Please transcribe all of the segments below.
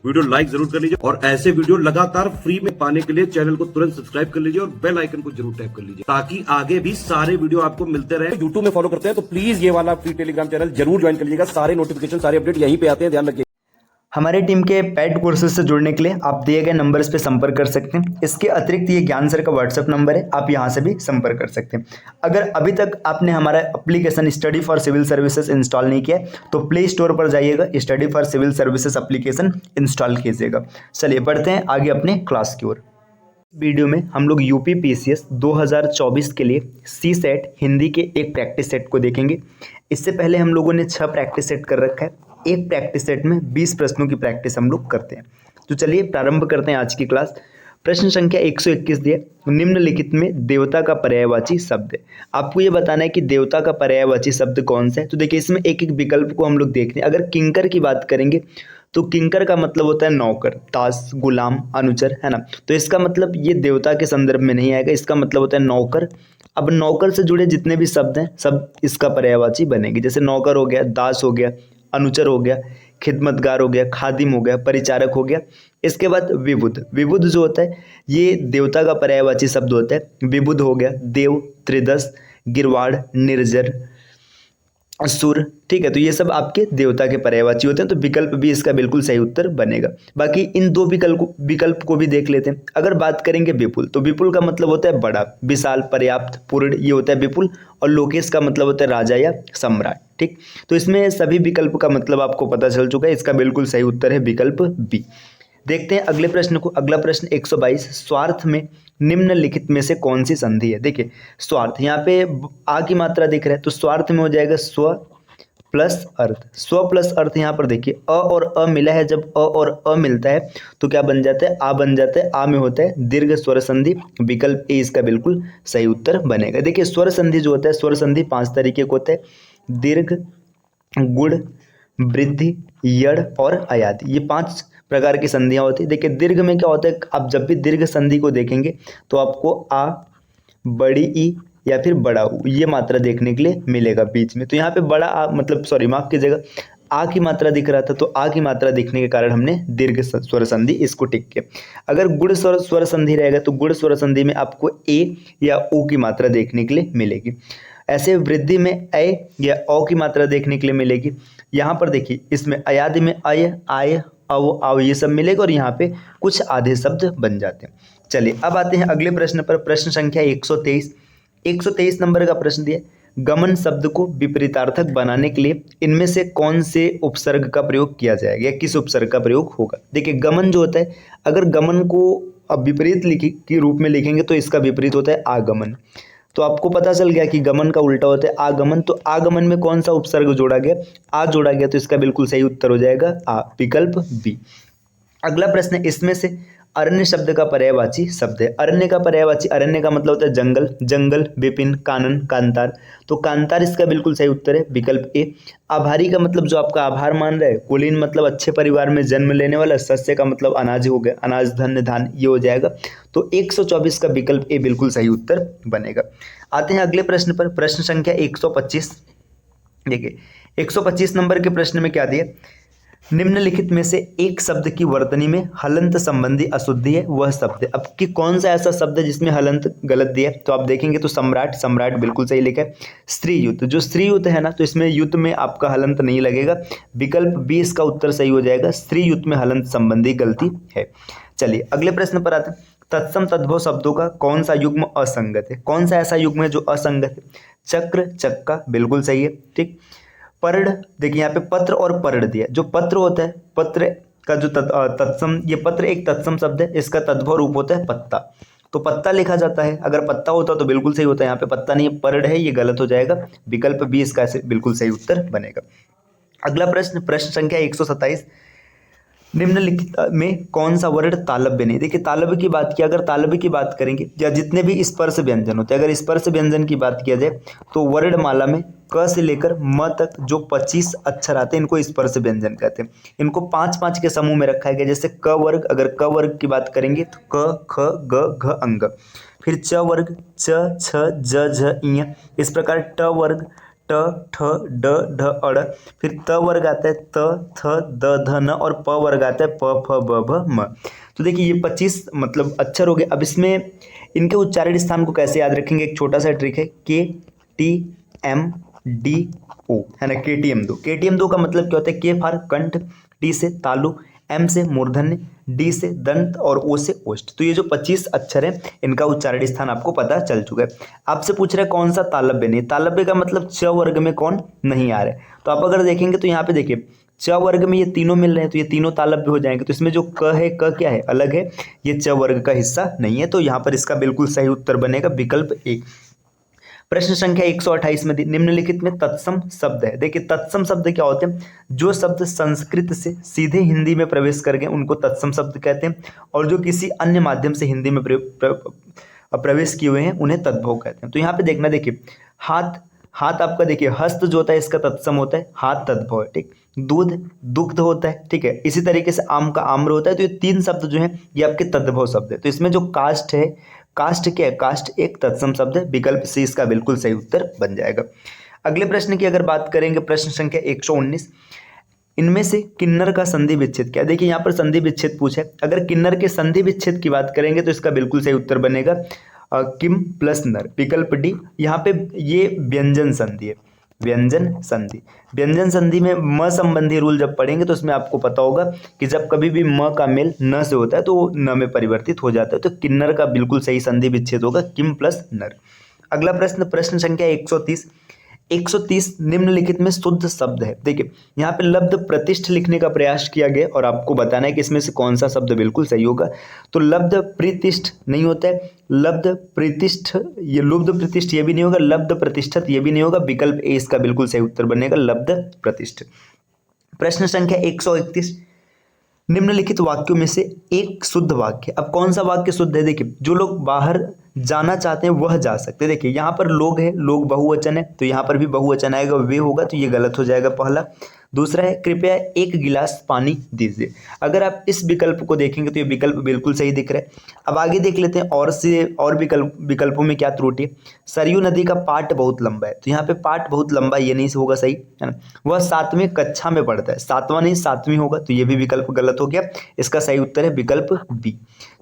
Video like जरूर कर लीजिए और ऐसे वीडियो लगातार फ्री में पाने के लिए चैनल को तुरंत सब्सक्राइब कर लीजिए और बेल आइकन को जरूर टैप कर लीजिए ताकि आगे भी सारे वीडियो आपको मिलते रहे। यूट्यूब में फॉलो करते हैं तो प्लीज ये वाला फ्री टेलीग्राम चैनल जरूर ज्वाइन कर लीजिएगा। सारे नोटिफिकेशन सारे अपडेट यहीं पे आते हैं, ध्यान रखिए। हमारी टीम के पेड कोर्सेज से जुड़ने के लिए आप दिए गए नंबर्स पे संपर्क कर सकते हैं। इसके अतिरिक्त ये ज्ञान सर का व्हाट्सएप नंबर है, आप यहाँ से भी संपर्क कर सकते हैं। अगर अभी तक आपने हमारा application study for civil services install नहीं किया तो प्ले स्टोर पर जाइएगा, study for civil services application install कीजिएगा। चलिए बढ़ते हैं आगे अपने क्लास की ओर। वीडियो में हम लोग यूपी पीसीएस 2024 के लिए सी सेट हिंदी के एक प्रैक्टिस सेट को देखेंगे। इससे पहले हम लोगों ने 6 प्रैक्टिस सेट कर रखा है। एक प्रैक्टिस सेट में 20 प्रश्नों की प्रैक्टिस हम लोग करते हैं। तो चलिए प्रारंभ करते हैं आज की क्लास। प्रश्न संख्या 121 दिए, निम्नलिखित में देवता का पर्यायवाची शब्द है। आपको ये बताना है कि देवता का पर्यायवाची शब्द कौन सा है। तो देखिए इसमें एक एक विकल्प को हम लोग देखते हैं। अगर किंकर की बात करेंगे तो किंकर का मतलब होता है नौकर, दास, गुलाम, अनुचर, है ना। तो इसका मतलब ये देवता के संदर्भ में नहीं आएगा, इसका मतलब होता है नौकर। अब नौकर से जुड़े जितने भी शब्द हैं सब इसका पर्यायवाची बनेंगे। जैसे नौकर हो गया, दास हो गया, अनुचर हो गया, खिदमतगार हो गया, खादिम हो गया, परिचारक हो गया। इसके बाद विबुध, विबुध जो होता है ये देवता का पर्यायवाची शब्द होता है। विबुध हो गया, देव, त्रिदश, गिरवाड़, निर्जर, असुर, ठीक है। तो ये सब आपके देवता के पर्यायवाची होते हैं। तो विकल्प भी इसका बिल्कुल सही उत्तर बनेगा। बाकी इन दो विकल्प को भी देख लेते हैं। अगर बात करेंगे विपुल, तो विपुल का मतलब होता है बड़ा, विशाल, पर्याप्त, पूर्ण, ये होता है विपुल। और लोकेश का मतलब होता है राजा या सम्राट, ठीक। तो इसमें सभी विकल्प का मतलब आपको पता चल चुका है। इसका बिल्कुल सही उत्तर है विकल्प बी। देखते हैं अगले प्रश्न को। अगला प्रश्न 122, स्वार्थ में निम्नलिखित में से कौन सी संधि है। देखिए स्वार्थ, यहाँ पे आ की मात्रा दिख रहा है तो स्वार्थ में हो जाएगा स्व प्लस अर्थ। स्व प्लस अर्थ यहाँ पर देखिए अ और अ मिला है। जब अ और अ मिलता है तो क्या बन जाता है, आ बन जाता है। आ में होता है दीर्घ स्वर संधि। विकल्प ए इसका बिल्कुल सही उत्तर बनेगा। देखिए स्वर संधि जो होता है, स्वर संधि 5 तरीके के होते हैं, दीर्घ, गुण, वृद्धि, यड़ और अयादि। ये 5 प्रकार की संधियां होती है। देखिए दीर्घ में क्या होता है, आप जब भी दीर्घ संधि को देखेंगे तो आपको आ, बड़ी ई या फिर बड़ा ऊ ये मात्रा देखने के लिए मिलेगा बीच में। तो यहाँ पे बड़ा आ मतलब सॉरी माफ कीजिएगा, आ की मात्रा दिख रहा था तो आ की मात्रा दिखने के कारण हमने दीर्घ स्वर संधि इसको टिक किया। अगर गुण स्वर संधि रहेगा तो गुण स्वर संधि में आपको ए या ओ की मात्रा देखने के लिए मिलेगी। ऐसे वृद्धि में ए या ओ की मात्रा देखने के लिए मिलेगी। यहाँ पर देखिए इसमें अयादि में अय, आय, अव, आव ये सब मिलेगा और यहाँ पे कुछ आधे शब्द बन जाते हैं। चलिए अब आते हैं अगले प्रश्न पर। प्रश्न संख्या 123 नंबर का प्रश्न दिया, गमन शब्द को विपरीतार्थक बनाने के लिए इनमें से कौन से उपसर्ग का प्रयोग किया जाएगा या किस उपसर्ग का प्रयोग होगा। देखिए गमन जो होता है, अगर गमन को अब विपरीत के रूप में लिखेंगे तो इसका विपरीत होता है आगमन। तो आपको पता चल गया कि गमन का उल्टा होता है आगमन। तो आगमन में कौन सा उपसर्ग जोड़ा गया, आ जोड़ा गया। तो इसका बिल्कुल सही उत्तर हो जाएगा आ, विकल्प बी। अगला प्रश्न है, इसमें से अरण्य शब्द का पर्यायवाची शब्द है। अरण्य का पर्यायवाची, अरण्य का मतलब होता है जंगल, जंगल, विपिन, कानन, कांतार। तो कांतार इसका बिल्कुल सही उत्तर है विकल्प ए। आभारी का मतलब जो आपका आभार मान रहा है। कुलीन मतलब अच्छे परिवार में जन्म लेने वाला। शस्य का मतलब अनाज हो गया, अनाज, धन्य, धान ये हो जाएगा। तो 124 का विकल्प ए बिल्कुल सही उत्तर बनेगा। आते हैं अगले प्रश्न पर। प्रश्न संख्या 125। देखिए 125 नंबर के प्रश्न में क्या दिया, निम्नलिखित में से एक शब्द की वर्तनी में हलंत संबंधी अशुद्धि है, वह शब्द है। अब कि कौन सा ऐसा शब्द है जिसमें हलंत गलत दिया है। तो आप देखेंगे तो सम्राट, सम्राट बिल्कुल सही लिखा है। स्त्री युत, जो स्त्री युत है ना तो इसमें युत में आपका हलंत नहीं लगेगा। विकल्प बी इसका उत्तर सही हो जाएगा। स्त्री युत में हलंत संबंधी गलती है। चलिए अगले प्रश्न पर आते हैं। तत्सम तद्भव शब्दों का कौन सा युग्म असंगत है। कौन सा ऐसा युग्म है जो असंगत है। चक्र, चक्का बिल्कुल सही है, ठीक। पर्ण, देखिए यहाँ पे पत्र और पर्ण दिया। जो पत्र होता है, पत्र का जो तत्सम, ये पत्र एक तत्सम शब्द है, इसका तद्भव रूप होता है पत्ता। तो पत्ता लिखा जाता है। अगर पत्ता होता तो बिल्कुल सही होता है। यहाँ पे पत्ता नहीं है, पर्ण है, ये गलत हो जाएगा। विकल्प बी इसका बिल्कुल सही उत्तर बनेगा। अगला प्रश्न, प्रश्न संख्या 127, निम्नलिखित में कौन सा वर्ण तालव्य नहीं। देखिए तालव्य की बात की, अगर तालव्य की बात करेंगे या जितने भी स्पर्श व्यंजन होते हैं, अगर स्पर्श व्यंजन की बात किया जाए तो वर्णमाला में क से लेकर म तक जो 25 अक्षर आते हैं इनको स्पर्श व्यंजन कहते हैं। इनको 5-5 के समूह में रखा गया। जैसे क वर्ग, अगर क वर्ग की बात करेंगे तो क, ख, ग, घ, अंग। फिर च वर्ग, च, छ, ज, झ, ञ। इस प्रकार ट वर्ग, ट ट ठ ड ढ अड़, फिर त वर्ग आता है त थ द ध न, और प वर्ग आता है प फ ब भ म। तो देखिए ये 25 मतलब अक्षर हो गए। अब इसमें इनके उच्चारण स्थान को कैसे याद रखेंगे, एक छोटा सा ट्रिक है, के टी एम डी ओ, है ना, KTM2। KTM2 का मतलब क्या होता है, के फॉर कंठ, टी से तालु, एम से मूर्धन्य, डी से दंत और ओ से ओष्ठ। तो ये जो 25 अक्षर हैं इनका उच्चारण स्थान आपको पता चल चुका है। आपसे पूछ रहा है कौन सा तालव्य नहीं, तालव्य का मतलब च वर्ग में कौन नहीं आ रहा है। तो आप अगर देखेंगे तो यहाँ पे देखिए च वर्ग में ये तीनों मिल रहे हैं, तो ये तीनों तालव्य हो जाएंगे। तो इसमें जो क है, क क्या है, अलग है, ये च वर्ग का हिस्सा नहीं है। तो यहाँ पर इसका बिल्कुल सही उत्तर बनेगा विकल्प ए। प्रश्न संख्या 128 में निम्नलिखित में तत्सम शब्द है। देखिए तत्सम शब्द क्या होते हैं, जो शब्द संस्कृत से सीधे हिंदी में प्रवेश कर गए उनको तत्सम शब्द कहते हैं, और जो किसी अन्य माध्यम से हिंदी में प्रवेश किए हुए हैं उन्हें तद्भव कहते हैं। तो यहाँ पे देखना, देखिए हाथ, हाथ आपका देखिए हस्त जो होता है इसका तत्सम होता है, हाथ तद्भव है, ठीक। दूध दुग्ध होता है, ठीक है। इसी तरीके से आम का आम्र होता है। तो ये तीन शब्द जो हैं ये आपके तद्भव शब्द है। तो इसमें जो काष्ठ है, काष्ठ क्या है, काष्ठ एक तत्सम शब्द है, विकल्प सी इसका बिल्कुल सही उत्तर बन जाएगा। अगले प्रश्न की अगर बात करेंगे, प्रश्न संख्या 119, इनमें से किन्नर का संधि विच्छेद क्या है। देखिए यहाँ पर संधि विच्छेद पूछा है। अगर किन्नर के संधि विच्छेद की बात करेंगे तो इसका बिल्कुल सही उत्तर बनेगा किम प्लस नर, विकल्प डी। यहाँ पे ये व्यंजन संधि है, व्यंजन संधि। व्यंजन संधि में म संबंधी रूल जब पढ़ेंगे तो उसमें आपको पता होगा कि जब कभी भी म का मेल न से होता है तो वो न में परिवर्तित हो जाता है। तो किन्नर का बिल्कुल सही संधि विच्छेद होगा किम प्लस नर। अगला प्रश्न, प्रश्न संख्या 130, 130 निम्नलिखित में शुद्ध शब्द है। देखिए यहाँ पे लब्ध प्रतिष्ठ लिखने का प्रयास किया गया और आपको बताना है कि इसमें से कौन सा शब्द बिल्कुल सही होगा। तो लब्ध प्रतिष्ठ नहीं होता है, लब्ध प्रतिष्ठ, ये लुब्ध प्रतिष्ठ ये भी नहीं होगा, लब्ध प्रतिष्ठित ये भी नहीं होगा, विकल्प ए इसका बिल्कुल सही उत्तर बनेगा लब्ध प्रतिष्ठ। प्रश्न संख्या 131, निम्नलिखित वाक्यों में से एक शुद्ध वाक्य। अब कौन सा वाक्य शुद्ध है, देखिए जो लोग बाहर जाना चाहते हैं वह जा सकते हैं। देखिए यहाँ पर लोग है, लोग बहुवचन है, तो यहाँ पर भी बहुवचन आएगा, वे होगा, तो ये गलत हो जाएगा पहला। दूसरा है कृपया एक गिलास पानी दीजिए। अगर आप इस विकल्प को देखेंगे तो ये विकल्प बिल्कुल सही दिख रहा है। अब आगे देख लेते हैं और से और विकल्पों में क्या त्रुटि है। सरयू नदी का पाठ बहुत लंबा है, तो यहाँ पे पाठ बहुत लंबा ये नहीं होगा सही, है ना। वह 7वीं कक्षा में पढ़ता है, 7वां नहीं 7वीं होगा, तो ये भी विकल्प गलत हो गया। इसका सही उत्तर है विकल्प बी।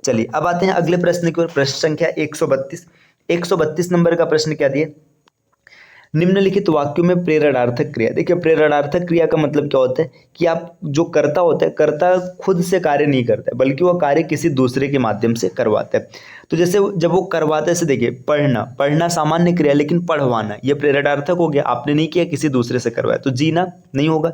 चलिए अब आते हैं अगले प्रश्न की ओर। प्रश्न संख्या 132, 132 नंबर का प्रश्न क्या दिया, निम्नलिखित वाक्यों में प्रेरणार्थक क्रिया। देखिए प्रेरणार्थक क्रिया का मतलब क्या होता है कि आप जो कर्ता होता है, कर्ता खुद से कार्य नहीं करता है बल्कि वह कार्य किसी दूसरे के माध्यम से करवाता है। तो जैसे जब वो करवाते से, देखिए पढ़ना, पढ़ना सामान्य क्रिया, लेकिन पढ़वाना ये प्रेरणार्थक हो गया, आपने नहीं किया किसी दूसरे से करवाया। तो जीना नहीं होगा,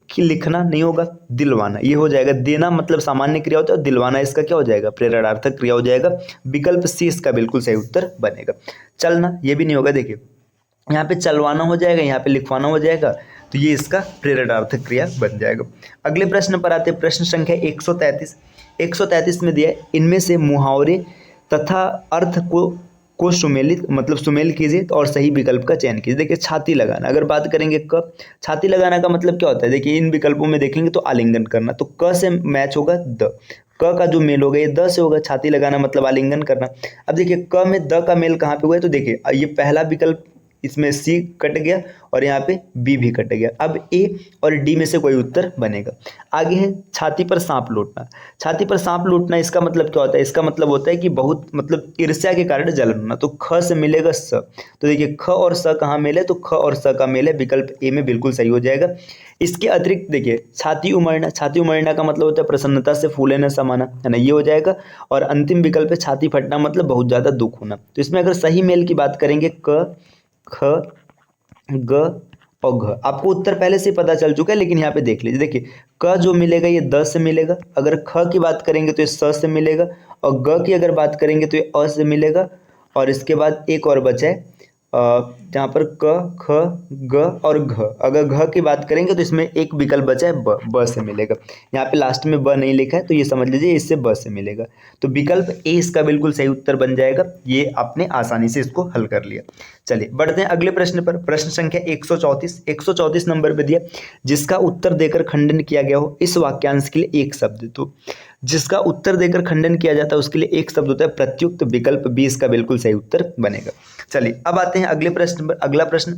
कि लिखना नहीं होगा, दिलवाना ये हो जाएगा। देना मतलब सामान्य क्रिया होता है, दिलवाना इसका क्या हो जाएगा, प्रेरणार्थक क्रिया हो जाएगा, विकल्प सी इसका बिल्कुल सही उत्तर बनेगा। चलना ये भी नहीं होगा, देखिए यहाँ पे चलवाना हो जाएगा, यहाँ पे लिखवाना हो जाएगा, तो ये इसका प्रेरणार्थक क्रिया बन जाएगा। अगले प्रश्न पर आते हैं, प्रश्न संख्या 133, 133 में दिया है, इनमें से मुहावरे तथा अर्थ को सुमेलित मतलब सुमेल कीजिए और सही विकल्प का चयन कीजिए। देखिए छाती लगाना, अगर बात करेंगे क, छाती लगाना का मतलब क्या होता है, देखिए इन विकल्पों में देखेंगे तो आलिंगन करना, तो क से मैच होगा द, क का जो मेल होगा ये द से होगा। छाती लगाना मतलब आलिंगन करना। अब देखिए क में द का मेल कहाँ पे हुआ है, तो देखिए ये पहला विकल्प, इसमें सी कट गया और यहाँ पे बी भी कट गया। अब ए और डी में से कोई उत्तर बनेगा। आगे है छाती पर सांप लौटना। छाती पर सांप लौटना इसका मतलब क्या होता है, इसका मतलब होता है कि बहुत मतलब ईर्ष्या के कारण जलन होना। तो ख से मिलेगा स, तो देखिए ख और स कहाँ मेल है, तो ख और स का मेल है, विकल्प ए में बिल्कुल सही हो जाएगा। इसके अतिरिक्त देखिए छाती उमड़ना, छाती उमड़ना का मतलब होता है प्रसन्नता से फूले न समाना, है ना, ये हो जाएगा। और अंतिम विकल्प है छाती फटना मतलब बहुत ज़्यादा दुख होना। तो इसमें अगर सही मेल की बात करेंगे क, ख, ग और घ, आपको उत्तर पहले से पता चल चुका है, लेकिन यहाँ पे देख लीजिए। देखिए क जो मिलेगा ये द से मिलेगा, अगर ख की बात करेंगे तो ये स से मिलेगा, और ग की अगर बात करेंगे तो ये अ से मिलेगा। और इसके बाद एक और बचा है जहाँ पर क, ख, ग और घ। अगर घ की बात करेंगे तो इसमें एक विकल्प बचा है ब, ब से मिलेगा। यहाँ पे लास्ट में ब नहीं लिखा है, तो ये समझ लीजिए इससे ब से मिलेगा। तो विकल्प ए इसका बिल्कुल सही उत्तर बन जाएगा। ये आपने आसानी से इसको हल कर लिया। चलिए बढ़ते हैं अगले प्रश्न पर। प्रश्न संख्या 134, 134 नंबर पे दिया, जिसका उत्तर देकर खंडन किया गया हो इस वाक्यांश के लिए एक शब्द। तो जिसका उत्तर देकर खंडन किया जाता है उसके लिए एक शब्द होता है प्रत्युक्त, विकल्प बी इसका बिल्कुल सही उत्तर बनेगा। चलिए अब आते हैं अगले प्रश्न पर। अगला प्रश्न,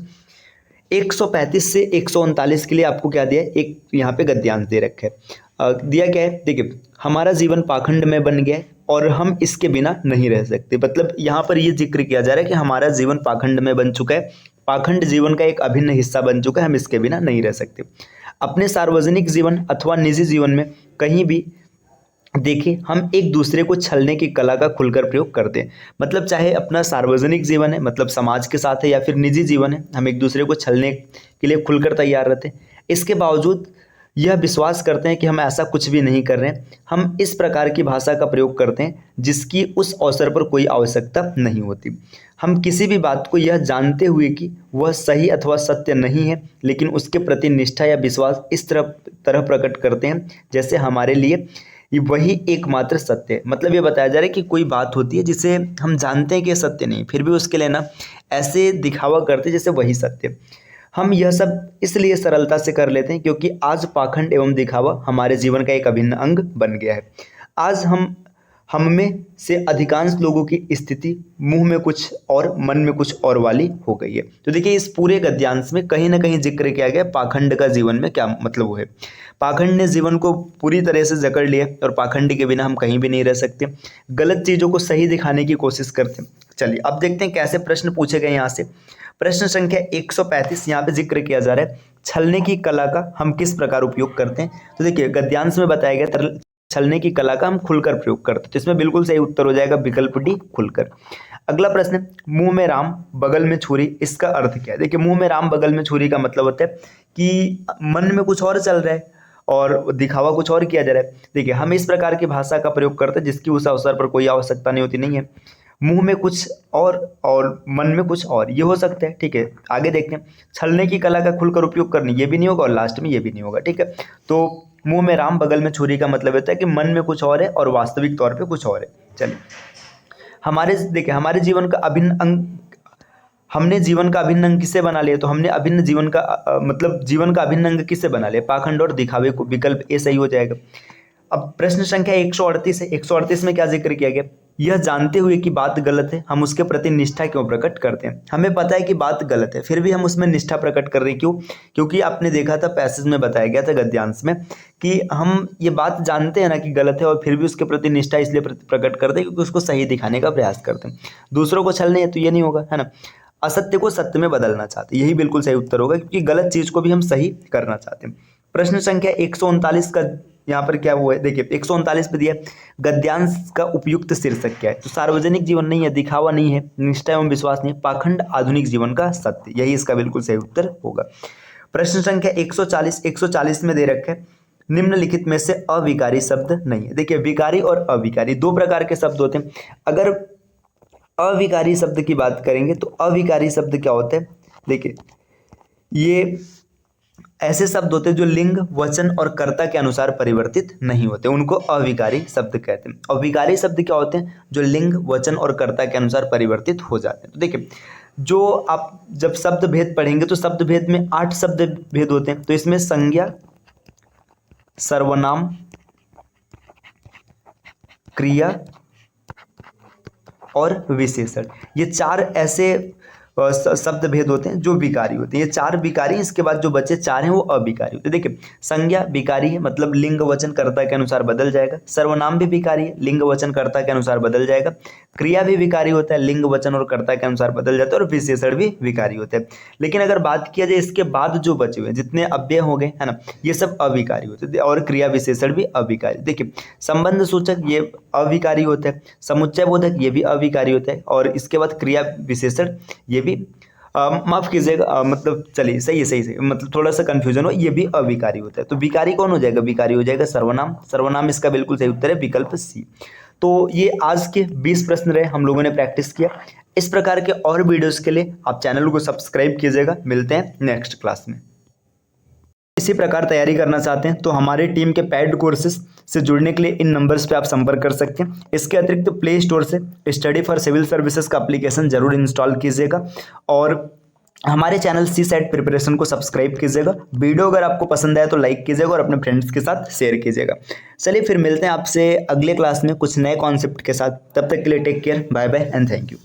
135 से 139 के लिए आपको क्या दिया है, एक यहाँ पे गद्यांश दे रखा है। दिया क्या है, देखिए हमारा जीवन पाखंड में बन गया है और हम इसके बिना नहीं रह सकते। मतलब यहाँ पर ये जिक्र किया जा रहा है कि हमारा जीवन पाखंड में बन चुका है, पाखंड जीवन का एक अभिन्न हिस्सा बन चुका है, हम इसके बिना नहीं रह सकते। अपने सार्वजनिक जीवन अथवा निजी जीवन में कहीं भी देखिए हम एक दूसरे को छलने की कला का खुलकर प्रयोग करते हैं। मतलब चाहे अपना सार्वजनिक जीवन है, मतलब समाज के साथ है, या फिर निजी जीवन है, हम एक दूसरे को छलने के लिए खुलकर तैयार रहते हैं। इसके बावजूद यह विश्वास करते हैं कि हम ऐसा कुछ भी नहीं कर रहे हैं। हम इस प्रकार की भाषा का प्रयोग करते हैं जिसकी उस अवसर पर कोई आवश्यकता नहीं होती। हम किसी भी बात को यह जानते हुए कि वह सही अथवा सत्य नहीं है, लेकिन उसके प्रति निष्ठा या विश्वास इस तरह प्रकट करते हैं जैसे हमारे लिए ये वही एकमात्र सत्य है। मतलब ये बताया जा रहा है कि कोई बात होती है जिसे हम जानते हैं कि सत्य नहीं, फिर भी उसके लिए ना ऐसे दिखावा करते हैं जैसे वही सत्य है। हम यह सब इसलिए सरलता से कर लेते हैं क्योंकि आज पाखंड एवं दिखावा हमारे जीवन का एक अभिन्न अंग बन गया है। आज हम में से अधिकांश लोगों की स्थिति मुंह में कुछ और मन में कुछ और वाली हो गई है। तो देखिए इस पूरे गद्यांश में कहीं ना कहीं जिक्र किया गया पाखंड का जीवन में क्या मतलब वो है। पाखंड ने जीवन को पूरी तरह से जकड़ लिया और पाखंड के बिना हम कहीं भी नहीं रह सकते। गलत चीज़ों को सही दिखाने की कोशिश करते हैं। चलिए अब देखते हैं कैसे प्रश्न पूछे गए यहाँ से। प्रश्न संख्या 135 यहाँ पे जिक्र किया जा रहा है छलने की कला का हम किस प्रकार उपयोग करते हैं। तो देखिए गद्यांश में बताया गया छलने की कला का हम खुलकर प्रयोग करते हैं, तो इसमें बिल्कुल सही उत्तर हो जाएगा विकल्प डी खुलकर। अगला प्रश्न है मुंह में राम बगल में छुरी, इसका अर्थ क्या है। देखिए मुंह में राम बगल में छुरी का मतलब होता है कि मन में कुछ और चल रहा है और दिखावा कुछ और किया जा रहा है। देखिए हम इस प्रकार की भाषा का प्रयोग करते हैं जिसकी उस अवसर पर कोई आवश्यकता नहीं होती नहीं है। मुंह में कुछ और मन में कुछ और, ये हो सकता है। ठीक है आगे देखते हैं छलने की कला का खुलकर उपयोग करनी, ये भी नहीं होगा और लास्ट में ये भी नहीं होगा। ठीक है तो मुंह में राम बगल में छुरी का मतलब होता है कि मन में कुछ और है और वास्तविक तौर पे कुछ और है। चलिए हमारे जीवन का अभिन्न अंग, हमने जीवन का अभिन्न अंग किससे बना लिया। तो हमने अभिन्न जीवन का मतलब जीवन का अभिन्न अंग किससे बना लिया, पाखंड और दिखावे को। विकल्प ए सही हो जाएगा। अब प्रश्न संख्या 138 है। 138 में क्या जिक्र किया गया, यह जानते हुए कि बात गलत है हम उसके प्रति निष्ठा क्यों प्रकट करते हैं। हमें पता है कि बात गलत है फिर भी हम उसमें निष्ठा प्रकट कर रहे हैं, क्यों। क्योंकि आपने देखा था पैसेज में बताया गया था गद्यांश में कि हम ये बात जानते हैं ना कि गलत है और फिर भी उसके प्रति निष्ठा इसलिए प्रकट करते हैं क्योंकि उसको सही दिखाने का प्रयास करते हैं। दूसरों को छलने है तो ये नहीं होगा, है ना। असत्य को सत्य में बदलना चाहते, यही बिल्कुल सही उत्तर होगा क्योंकि गलत चीज को भी हम सही करना चाहते हैं। प्रश्न संख्या 139 का यहाँ पर क्या हुआ है, देखिए 139 पे दिया गद्यांश का उपयुक्त शीर्षक क्या है। तो सार्वजनिक जीवन नहीं है, दिखावा नहीं है, निष्ठा एवं विश्वास नहीं है, पाखंड आधुनिक जीवन का सत्य, यही इसका बिल्कुल सही उत्तर होगा। प्रश्न संख्या 140 में दे रखा है निम्नलिखित में से अविकारी शब्द नहीं है। देखिए विकारी और अविकारी दो प्रकार के शब्द होते हैं। अगर अविकारी शब्द की बात करेंगे तो अविकारी शब्द क्या होते हैं, देखिए ये ऐसे शब्द होते हैं जो लिंग वचन और कर्ता के अनुसार परिवर्तित नहीं होते, उनको अविकारी शब्द कहते हैं। और विकारी शब्द क्या होते हैं, जो लिंग वचन और कर्ता के अनुसार परिवर्तित हो जाते हैं। तो देखिए जो आप जब शब्द भेद पढ़ेंगे तो शब्द भेद में 8 शब्द भेद होते हैं। तो इसमें संज्ञा, सर्वनाम, क्रिया और विशेषण, ये 4 ऐसे शब्द भेद होते हैं जो विकारी होते हैं। ये 4 विकारी, इसके बाद जो बचे 4 हैं वो अविकारी होते हैं। देखिए संज्ञा विकारी है, मतलब लिंग वचन कर्ता के अनुसार बदल जाएगा। सर्वनाम भी विकारी है, लिंग वचन कर्ता के अनुसार बदल जाएगा। क्रिया भी विकारी होता है, लिंग वचन और कर्ता के अनुसार बदल जाता है। और विशेषण भी विकारी होते हैं। लेकिन अगर बात किया जाए इसके बाद जो बचे हुए जितने अव्यय हो गए, है ना, ये सब अविकारी होते हैं। और क्रिया विशेषण भी अविकारी। देखिए संबंध सूचक ये अविकारी होता है, समुच्चय बोधक ये भी अविकारी होता है, और इसके बाद क्रिया विशेषण ये भी माफ कीजिएगा, मतलब चलिए सही मतलब थोड़ा सा कंफ्यूजन हो, ये भी अविकारी होता है। तो विकारी कौन हो जाएगा, विकारी हो जाएगा सर्वनाम। सर्वनाम इसका बिल्कुल सही उत्तर है विकल्प सी। तो ये आज के 20 प्रश्न रहे, हम लोगों ने प्रैक्टिस किया। इस प्रकार के और वीडियोस के लिए आप चैनल को सब्सक्राइब कीजिएगा। मिलते हैं नेक्स्ट क्लास में। इसी प्रकार तैयारी करना चाहते हैं तो हमारे टीम के पेड कोर्सेज से जुड़ने के लिए इन नंबर्स पे आप संपर्क कर सकते हैं। इसके अतिरिक्त प्ले स्टोर से स्टडी फॉर सिविल सर्विसेज का एप्लीकेशन जरूर इंस्टॉल कीजिएगा और हमारे चैनल सी सेट प्रिपरेशन को सब्सक्राइब कीजिएगा। वीडियो अगर आपको पसंद आए तो लाइक कीजिएगा और अपने फ्रेंड्स के साथ शेयर कीजिएगा। चलिए फिर मिलते हैं आपसे अगले क्लास में कुछ नए कॉन्सेप्ट के साथ। तब तक के लिए take care, bye bye and thank you.